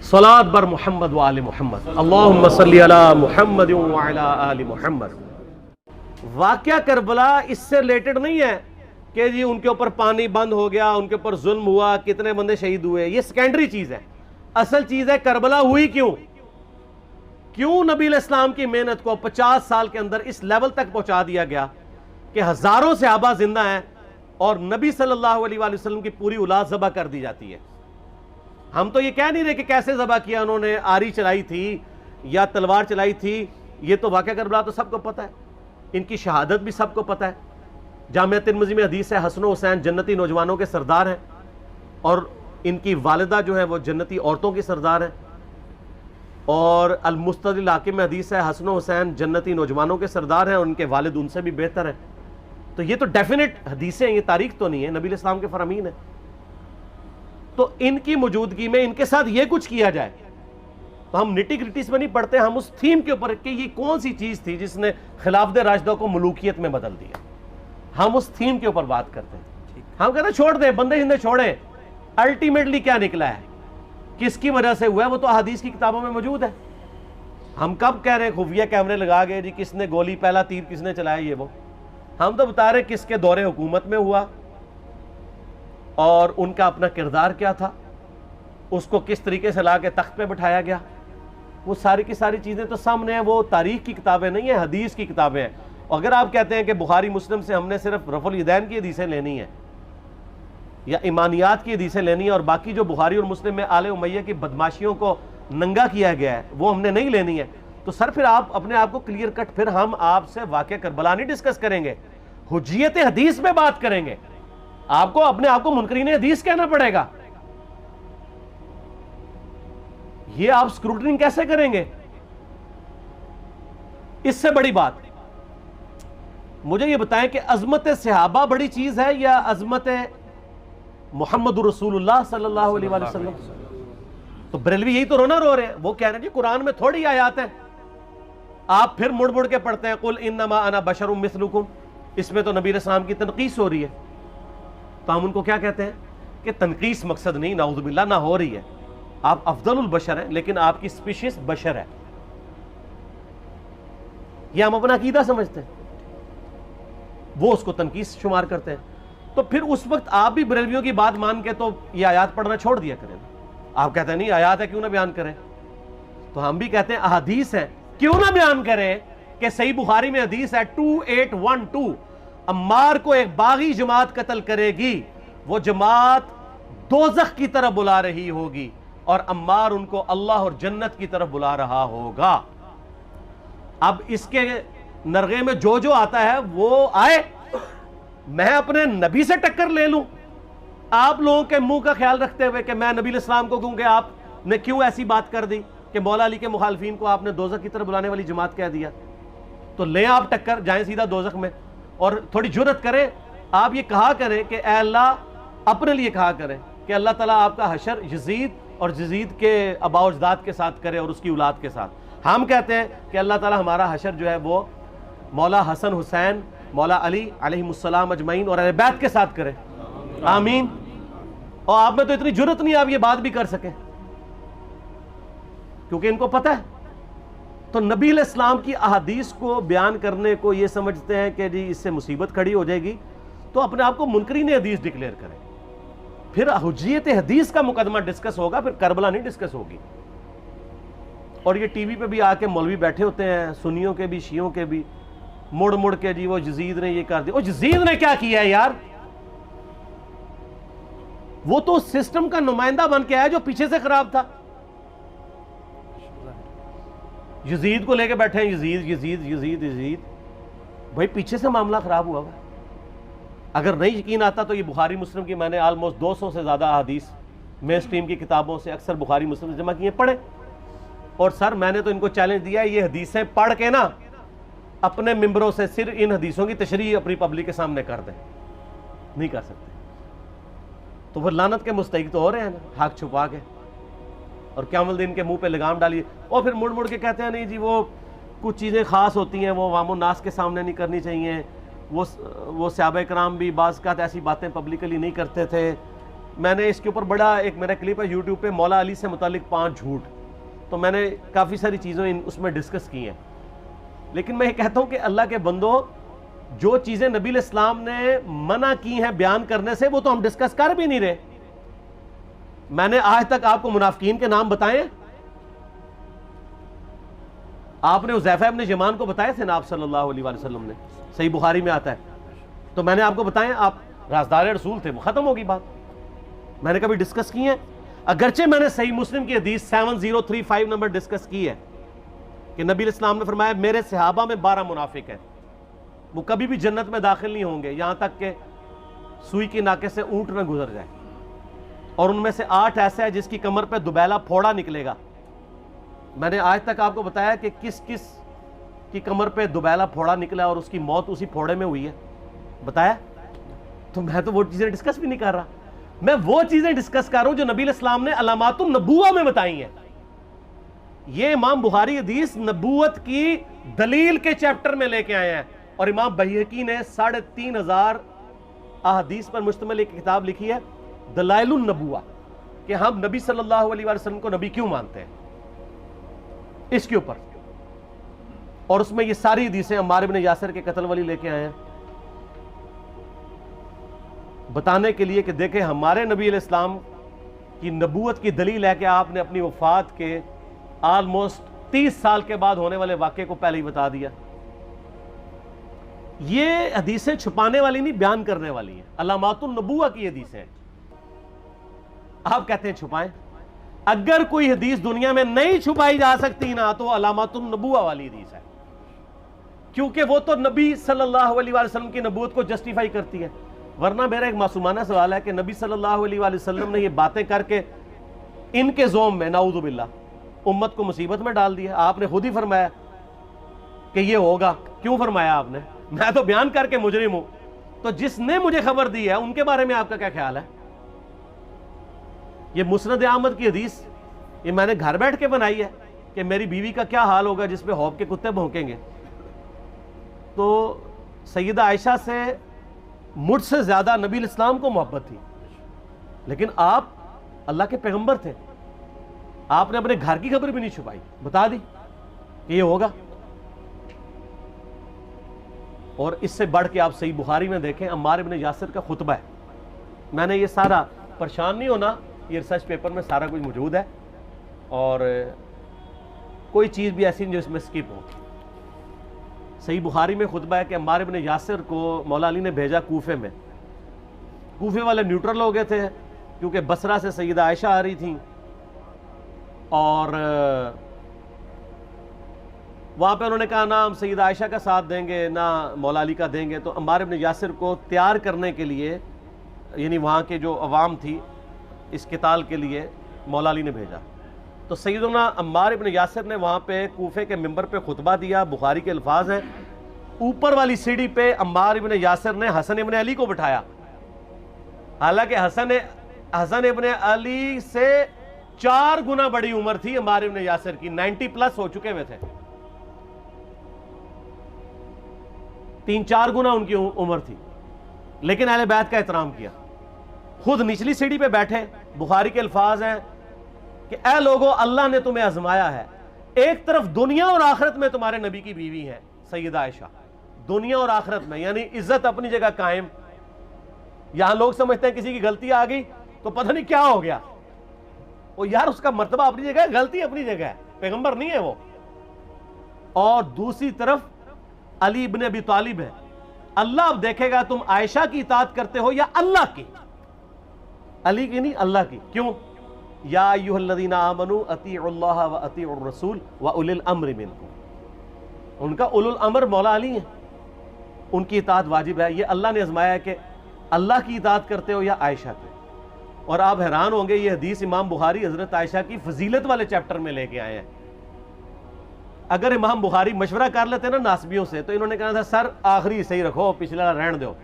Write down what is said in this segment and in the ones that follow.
सलात बर मोहम्मद व आले मोहम्मद, अल्लाहुम्मा सल्ली अला मुहम्मद व अला आले मोहम्मद। वाक़या करबला इससे रिलेटेड नहीं है कि जी उनके ऊपर पानी बंद हो गया, उनके ऊपर जुल्म हुआ, कितने बंदे शहीद हुए, ये सेकेंडरी चीज़ है। असल चीज़ है करबला हुई क्यों, क्यों नबी इस्लाम की मेहनत को 50 साल के अंदर इस लेवल तक पहुंचा दिया गया कि हज़ारों सहाबा जिंदा हैं और नबी सल्लल्लाहु अलैहि वसल्लम की पूरी औलाद ज़बह कर दी जाती है। हम तो ये कह नहीं रहे कि कैसे ज़बह किया उन्होंने, आरी चलाई थी या तलवार चलाई थी, ये तो वाक़या करबला तो सबको पता है, इनकी शहादत भी सबको पता है। जामिया तिर्मिज़ी में हदीस है, हसन हुसैन जन्नती नौजवानों के सरदार हैं और इनकी वालिदा जो है वो जन्नती औरतों की सरदार हैं। और अल-मुस्तदिल हाकिम में हदीस है, हसन हुसैन जन्नती नौजवानों के सरदार हैं और उनके वालिद उनसे भी बेहतर हैं। तो ये तो डेफिनेट हदीसें हैं, ये तारीख तो नहीं है, नबी इस्लाम के फरामीन है। तो इनकी मौजूदगी में इनके साथ ये कुछ किया जाए तो हम निटी ग्रिटीज में नहीं पढ़ते, हम उस थीम के ऊपर कि ये कौन सी चीज थी जिसने खिलाफत राशिदा को मलूकियत में बदल दिया, हम उस थीम के ऊपर बात करते हैं। हम कहते हैं छोड़ दे, बंदे हिंदे छोड़े, अल्टीमेटली क्या निकला है, किसकी वजह से हुआ है, वो तो हदीस की किताबों में मौजूद है। हम कब कह रहे हैं खुफिया कैमरे लगा गए जी किसने गोली, पहला तीर किसने चलाया, ये वो हम तो बता रहे किसके दौरे हुकूमत में हुआ और उनका अपना किरदार क्या था, उसको किस तरीके से ला के तख्त पे बिठाया गया, वो सारी की सारी चीज़ें तो सामने हैं। वो तारीख की किताबें नहीं है, हदीस की किताबें हैं। अगर आप कहते हैं कि बुखारी मुस्लिम से हमने सिर्फ रफुल यदैन की हदीसें लेनी है या ईमानियात की हदीसें लेनी है और बाकी जो बुखारी और मुस्लिम में आले उमैया की बदमाशियों को नंगा किया गया है वो हमने नहीं लेनी है, तो सर फिर आप अपने आप को क्लियर कट, फिर हम आपसे वाक़या करबला नहीं डिस्कस करेंगे, हुज्जियत हदीस में बात करेंगे। आपको अपने आप को मुनकरीन हदीस कहना पड़ेगा, ये आप स्क्रूटनी कैसे करेंगे। इससे बड़ी बात मुझे ये बताएं कि अजमत सहाबा बड़ी चीज है या अजमत मोहम्मद रसूलुल्लाह सल्लल्लाहु अलैहि वसल्लम। तो बरेलवी यही तो रोना रो रहे हैं, वो कह रहे हैं जी कुरान में थोड़ी आयत है, आप फिर मुड़ मुड़ के पढ़ते हैं कुल इन्नमा अना बशरुम मिस्लुकुम, इसमें तो नबी इस्लाम की तनकीस हो रही है। तो हम उनको क्या कहते हैं कि तनकीस मकसद नहीं, नाउज़ुबिल्लाह ना हो रही है, आप अफजलुल बशर हैं लेकिन आपकी स्पीशीज बशर है, यह हम अपना अकीदा समझते हैं, वो उसको तनकीस शुमार करते हैं। तो फिर उस वक्त आप भी बरेलवियों की बात मान के तो ये आयात पढ़ना छोड़ दिया करें। आप कहते हैं नहीं आयात है क्यों ना बयान करें, तो हम भी कहते हैं अहदीस है क्यों ना बयान करें कि सही बुखारी में हदीस है 2812, अम्मार को एक बागी जमात कत्ल करेगी, वो जमात दोज़ख की तरफ बुला रही होगी और अम्मार उनको अल्लाह और जन्नत की तरफ बुला रहा होगा। अब इसके नरगे में जो जो आता है वो आए, मैं अपने नबी से टक्कर ले लूं आप लोगों के मुंह का ख्याल रखते हुए कि मैं नबी इस्लाम को कहूं कि आपने क्यों ऐसी बात कर दी कि मौला अली के मुखालफीन को आपने दोज़ख की तरफ बुलाने वाली जमात कह दिया। तो ले आप टक्कर, जाएं सीधा दोज़ख में और थोड़ी जुर्रत करें, आप ये कहा करें कि ऐ अल्लाह, अपने लिए कहा करें कि अल्लाह ताला आपका हशर यजीद और यजीद के अबा अजदाद के साथ करे और उसकी औलाद के साथ। हम कहते हैं कि अल्लाह ताला हमारा हशर जो है वो मौला हसन हुसैन, मौला अली अलैहिमुस्सलाम अजमईन और अहले बैत के साथ करे, आमीन। और आप में तो इतनी जुर्रत नहीं आप ये बात भी कर सके, क्योंकि इनको पता है। तो नबी इस्लाम की अहादीस को बयान करने को ये समझते हैं कि जी इससे मुसीबत खड़ी हो जाएगी, तो अपने आप को मुनकरीन हदीस डिक्लेयर करें, फिर हुज्जियत हदीस का मुकदमा डिस्कस होगा, फिर करबला नहीं डिस्कस होगी। और ये टीवी पे भी आके मौलवी बैठे होते हैं, सुन्नियों के भी शियों के भी, मुड़ मुड़ के जी वो यजीद ने ये कर दिया। वो यजीद ने क्या किया है यार, वो तो सिस्टम का नुमाइंदा बन के आया जो पीछे से खराब था। यजीद को लेके बैठे हैं, यजीद यजीद यजीद यजीद, भाई पीछे से मामला खराब हुआ है। अगर नहीं यकीन आता तो ये बुखारी मुस्लिम की मैंने ऑलमोस्ट 200 से ज्यादा हदीस मेन स्ट्रीम की किताबों से अक्सर बुखारी मुस्लिम जमा किए, पढ़े। और सर मैंने तो इनको चैलेंज दिया है, ये हदीसें पढ़ के ना अपने मिंबरों से सिर्फ इन हदीसों की तशरीह अपनी पब्लिक के सामने कर दें, नहीं कर सकते तो फिर लानत के मुस्तहिक तो हो रहे हैं ना, हक छुपा के, और क़यामत दिन के मुंह पे लगाम डालिए। और फिर मुड़ मुड़ के कहते हैं नहीं जी वो कुछ चीज़ें ख़ास होती हैं वो अवाम नास के सामने नहीं करनी चाहिए, वो सहाबा कराम भी बाज़ का ऐसी बातें पब्लिकली नहीं करते थे, मैंने इसके ऊपर बड़ा एक मेरा क्लिप है यूट्यूब पे, मौला अली से मुतालिक 5 झूठ, तो मैंने काफ़ी सारी चीज़ें उसमें डिस्कस की हैं। लेकिन मैं ये कहता हूँ कि अल्लाह के बंदो, जो चीज़ें नबी इस्लाम ने मना की हैं बयान करने से, वो तो हम डिस्कस कर भी नहीं रहे। मैंने आज तक आपको मुनाफिकीन के नाम बताए? आपने हुज़ैफा इब्न यमान को बताए थे ना आप सल्लल्लाहु अलैहि वसल्लम ने, सही बुखारी में आता है। तो मैंने आपको बताया आप राज़दार रसूल थे, वो ख़त्म होगी बात। मैंने कभी डिस्कस की है? अगरचे मैंने सही मुस्लिम की हदीस 7035 नंबर डिस्कस की है कि नबी इस्लाम ने फरमाया मेरे सहाबा में 12 मुनाफिक हैं, वो कभी भी जन्नत में दाखिल नहीं होंगे यहां तक कि सुई की नाके से ऊंट न गुजर जाए, और उनमें से 8 ऐसे हैं जिसकी कमर पे दुबैला फोड़ा निकलेगा। मैंने आज तक आपको बताया कि किस किस की कमर पे दुबैला फोड़ा निकला और उसकी मौत उसी फोड़े में हुई है, बताया? तो मैं तो वो चीजें डिस्कस भी नहीं कर रहा, मैं वो चीजें डिस्कस कर रहा हूं जो नबी इस्लाम ने अलामातुन नबुव्वा में बताई हैं। ये इमाम बुखारी हदीस नबूवत की दलील के चैप्टर में लेके आए हैं, और इमाम बैहकी ने 3500 अहदीस पर मुश्तमिल एक किताब लिखी है दलाइलुन नबुव्वा, कि हम नबी सल्लल्लाहु अलैहि वसल्लम को नबी क्यों मानते हैं, इसके ऊपर। और उसमें ये सारी हदीसें अम्मार इब्न यासिर के कत्ल वाली लेके आए हैं, बताने के लिए कि देखें हमारे नबी इस्लाम की नबूवत की दलील है कि आपने अपनी वफात के ऑलमोस्ट 30 साल के बाद होने वाले वाक़े को पहले ही बता दिया। ये हदीसें छुपाने वाली नहीं, बयान करने वाली हैं, अलामातुन नबुव्वा की हदीसें हैं। आप कहते हैं छुपाएं, अगर कोई हदीस दुनिया में नहीं छुपाई जा सकती ना, तो अलामातुन नबुव्वा वाली हदीस है, क्योंकि वो तो नबी सल्लल्लाहु अलैहि वसल्लम की नबूवत को जस्टिफाई करती है। वरना मेरा एक मासूमाना सवाल है कि नबी सल्लल्लाहु अलैहि वसल्लम ने ये बातें करके इनके ज़ोम में नाऊज़ु बिल्लाह उम्मत को मुसीबत में डाल दिया। आपने खुद ही फरमाया कि ये होगा, क्यों फरमाया आपने? मैं तो बयान करके मुजरिम हूं, तो जिसने मुझे खबर दी है उनके बारे में आपका क्या ख्याल है? ये मुस्नद अहमद की हदीस ये मैंने घर बैठ के बनाई है कि मेरी बीवी का क्या हाल होगा जिस पे हौब के कुत्ते भौंकेंगे। तो सैयदा आयशा से मुझसे ज्यादा नबी इस्लाम को मोहब्बत थी, लेकिन आप अल्लाह के पैगंबर थे, आपने अपने घर की खबर भी नहीं छुपाई, बता दी कि ये होगा। और इससे बढ़ के आप सही बुखारी में देखें, अम्मार इब्न यासिर का खुतबा है। मैंने ये सारा, परेशान नहीं होना, ये रिसर्च पेपर में सारा कुछ मौजूद है, और कोई चीज़ भी ऐसी नहीं जो इसमें स्किप हो। सही बुखारी में खुतबा है कि अम्मार इब्न यासिर को मौला अली ने भेजा कूफे में। कूफे वाले न्यूट्रल हो गए थे क्योंकि बसरा से सैयदा आयशा आ रही थी, और वहाँ पे उन्होंने कहा ना हम सैयदा आयशा का साथ देंगे ना मौला अली का देंगे। तो अम्मार इब्न यासिर को तैयार करने के लिए, यानी वहाँ के जो अवाम थी इस किताल के लिए, मौला अली ने भेजा। तो सैयदना अम्मार इब्न यासिर ने वहाँ पे कूफे के मिंबर पे खुतबा दिया। बुखारी के अल्फाज हैं, ऊपर वाली सीढ़ी पे अम्मार इब्न यासिर ने हसन इब्न अली को बिठाया, हालांकि हसन इब्न अली से 4 गुना बड़ी उम्र थी अम्मार इब्न यासिर की, 90 प्लस हो चुके हुए थे, 3-4 गुना उनकी उम्र थी, लेकिन अहले बैत का एहतराम किया। खुद निचली सीढ़ी पे बैठे। बुखारी के अल्फाज हैं कि ऐ लोगों, अल्लाह ने तुम्हें आजमाया है, एक तरफ दुनिया और आखिरत में तुम्हारे नबी की बीवी है सैयदा आयशा, दुनिया और आखिरत में, यानी इज्जत अपनी जगह कायम। यहां लोग समझते हैं किसी की गलती आ गई तो पता नहीं क्या हो गया, वो यार उसका मर्तबा अपनी जगह है, गलती अपनी जगह है, पैगंबर नहीं है वो। और दूसरी तरफ अली इब्न अबी तालिब है। अल्लाह अब देखेगा तुम आयशा की इताअत करते हो या अल्लाह की, अली की नहीं अल्लाह की। क्यों? या अय्युहल्लज़ीना आमनू अतीउल्लाह व अतीउर रसूल व उलिल अम्रि मिनकुम। उनका उलुल अम्र मौला अली है, उनकी इताअत वाजिब है। ये अल्लाह ने आजमाया है कि अल्लाह की इताअत करते हो या आयशा की। और आप हैरान होंगे, ये हदीस इमाम बुखारी हजरत आयशा की फजीलत वाले चैप्टर में लेके आए हैं। अगर इमाम बुखारी मशवरा कर लेते ना नासबियों से, तो इन्होंने कहा था सर आखिरी सही रखो, पिछले वाला रहने दो,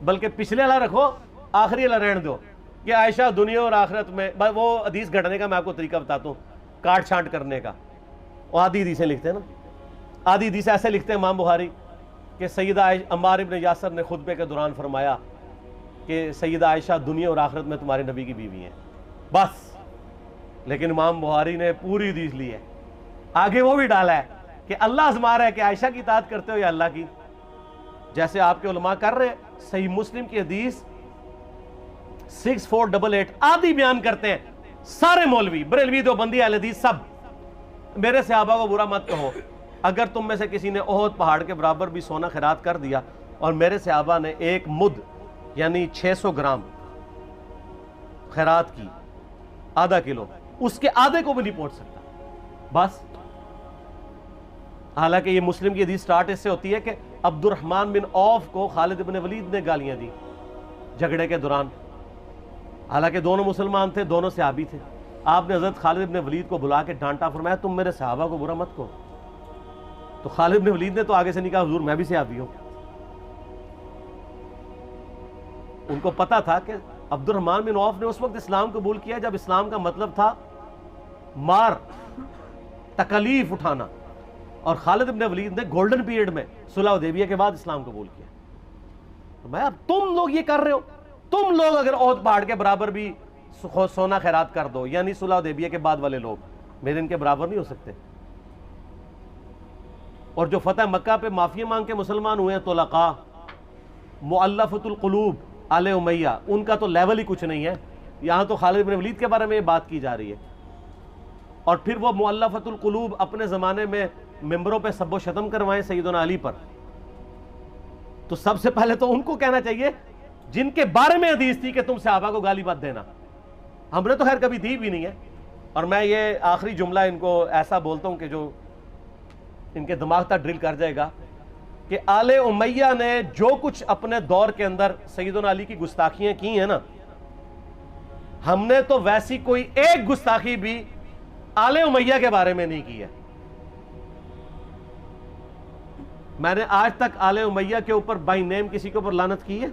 बल्कि पिछले वाला रखो आखिरी वाला रहने दो, कि आयशा दुनिया और आखिरत में। वो हदीस घटने का मैं आपको तरीका बताता हूँ, काट छांट करने का। वो आधी हदीसें लिखते हैं ना, आधी हदीसें ऐसे लिखते हैं इमाम बुखारी कि सैयदा अम्मार इब्न यासिर ने खुतबे के दौरान फरमाया कि सैयदा आयशा दुनिया और आखिरत में तुम्हारे नबी की बीवी हैं, बस। लेकिन इमाम बुखारी ने पूरी हदीस ली है, आगे वो भी डाला है कि अल्लाह आज़मा रहा है कि आयशा की इताअत करते हो या अल्लाह की, जैसे आपके उलमा कर रहे हैं। सही मुस्लिम की हदीस 6488 आदि बयान करते हैं सारे मौलवी, बरेलवी, देवबंदी, अहले हदीस सब। मेरे सहाबा को बुरा मत कहो, अगर तुम में से किसी ने ओहद पहाड़ के बराबर भी सोना खैरात कर दिया और मेरे सहाबा ने एक मुद यानी 600 ग्राम खैरात की, आधा किलो, उसके आधे को भी नहीं पहुंच सकता, बस। हालांकि ये मुस्लिम की हदीस स्टार्ट इससे होती है कि अब्दुर्रहमान बिन औफ को खालिद इब्न वलीद ने गालियां दी झगड़े के दौरान। हालांकि दोनों मुसलमान थे, दोनों सहाबी थे। आपने हजरत खालिद इब्न वलीद को बुला के डांटा, फरमाया तुम मेरे सहाबा को बुरा मत कहो। तो खालिद इब्न वलीद ने तो आगे से नहीं कहा हुजूर मैं भी सहाबी हूं। उनको पता था कि अब्दुर्रहमान बिन औफ ने उस वक्त इस्लाम कबूल किया जब इस्लाम का मतलब था मार, तकलीफ उठाना, और खालिद इब्न वलीद ने गोल्डन पीरियड में सुलह हुदैबिया के बाद इस्लाम कबूल किया। तो मैं, अब तुम लोग ये कर रहे हो, तुम लोग अगर ओहद पहाड़ के बराबर भी सोना खैरात कर दो, यानी सुलह हुदैबिया के बाद वाले लोग मेरे इनके बराबर नहीं हो सकते। और जो फतह मक्का पे माफिया मांग के मुसलमान हुए हैं, तुलका, मुअल्लफतुल कुलूब, आले उमैया, उनका तो लेवल ही कुछ नहीं है। यहां तो खालिद इब्न वलीद के बारे में बात की जा रही है। और फिर वो मुअल्लफतुल कुलूब अपने जमाने में मेंबरों पे सब्बो शतम करवाएं सैयदना अली पर, तो सबसे पहले तो उनको कहना चाहिए जिनके बारे में हदीस थी कि तुम सहाबा को गाली मत देना। हमने तो खैर कभी दी भी नहीं है। और मैं ये आखिरी जुमला इनको ऐसा बोलता हूं कि जो इनके दिमाग तक ड्रिल कर जाएगा कि आले उमैया ने जो कुछ अपने दौर के अंदर सैयदना अली की गुस्ताखियां की हैं ना, हमने तो वैसी कोई एक गुस्ताखी भी आले उमैया के बारे में नहीं की है। मैंने आज तक आले उमैया के ऊपर बाई नेम किसी के ऊपर लानत की है?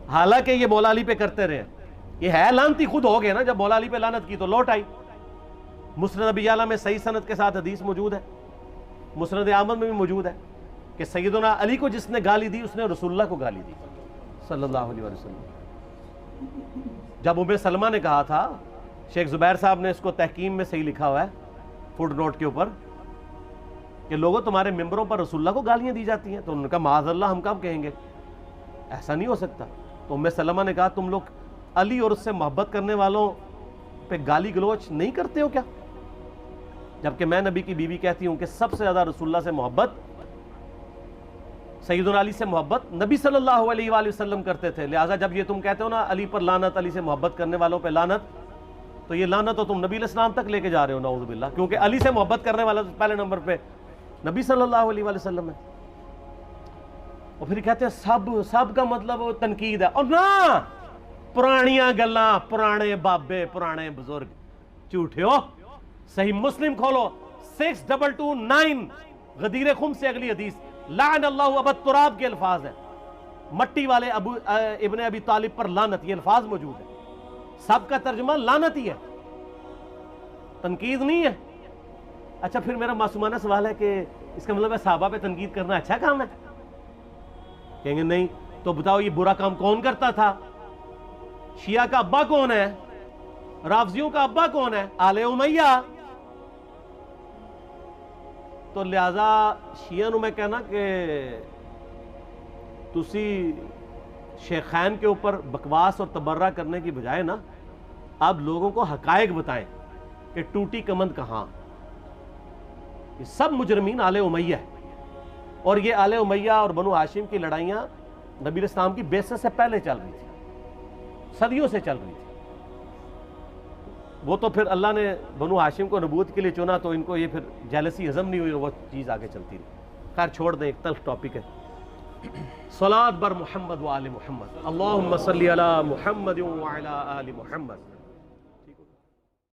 हालांकि ये मौला अली पे करते रहे, ये है लानती खुद हो गए ना। जब मौला अली पे लानत की तो लौट आई। मुस्नद अबी आला में सही सनद के साथ हदीस मौजूद है, मुस्नद अहमद में भी मौजूद है कि सैयदना अली को जिसने गाली दी उसने रसूलुल्लाह को गाली दी सल्लल्लाहु अलैहि वसल्लम। जब उम्मे सलमा ने कहा था, शेख जुबैर साहब ने इसको तहकीम में सही लिखा हुआ है फुट नोट के ऊपर, कि लोगों तुम्हारे मेंबरों पर रसूलुल्लाह को गालियां दी जाती हैं, तो उन्होंने कहा माज़अल्लाह, हम कब कहेंगे, ऐसा नहीं हो सकता। तो उम्मे सलमा ने कहा तुम लोग अली और उससे मोहब्बत करने वालों पे गाली गलोच नहीं करते हो क्या? जबकि मैं नबी की बीवी कहती हूं कि सबसे ज्यादा रसूलुल्लाह से मोहब्बत, सैयदना अली से मोहब्बत नबी सल्लल्लाहु अलैहि वसल्लम करते थे। लिहाजा जब ये तुम कहते हो ना अली पर लानत, अली से मोहब्बत करने वालों पे लानत, तो ये लानत तो तुम नबी अलैहिस्सलाम तक लेके जा रहे हो, नाऊज़ु बिल्लाह। क्योंकि अली से मोहब्बत करने वाला तो पहले नंबर पे नबी सल्लल्लाहु अलैहि वसल्लम है। और फिर कहते हैं सब का मतलब तनकीद है। और ना, पुरानियां गल्लां, पुराने बाबे, पुराने बुजुर्ग, झूठे हो। सही मुस्लिम खोलो 6229, गदीर खुम से अगली हदीस, लान अल्लाहु अबा तुराब के अल्फाज है, मट्टी वाले अबू इब्ने अबी तालिब पर लानत, ये अल्फाज मौजूद है। सबका तर्जुमा लानत ही है, तनकीद नहीं है। अच्छा, फिर मेरा मासूमाना सवाल है कि इसका मतलब है सहाबा पे तनकीद करना अच्छा काम है? कहेंगे नहीं। तो बताओ ये बुरा काम कौन करता था? शिया का अब्बा कौन है? राफजियों का अब्बा कौन है? आले उमैया। तो लिहाजा शिया नु मैं कहना कि तुसी शेखैन के ऊपर बकवास और तबर्रा करने की बजाय ना, आप लोगों को हकायक बताएं कि टूटी कमंद कहां। ये सब मुजरमीन आले उमैया है। और ये आले उमैया और बनु हाशिम की लड़ाइयां नबी इस्लाम की बेइज्जत से पहले चल रही थी, सदियों से चल रही थी। वो तो फिर अल्लाह ने बनु हाशिम को नबूवत के लिए चुना, तो इनको ये फिर जेलसी हजम नहीं हुई, वो चीज़ आगे चलती रही। खैर छोड़ दें, एक तल्ख टॉपिक है। सलात बर मुहम्मद व आले मुहम्मद, अल्लाहुम्मा सल्ली अला मुहम्मद व अला आले मुहम्मद।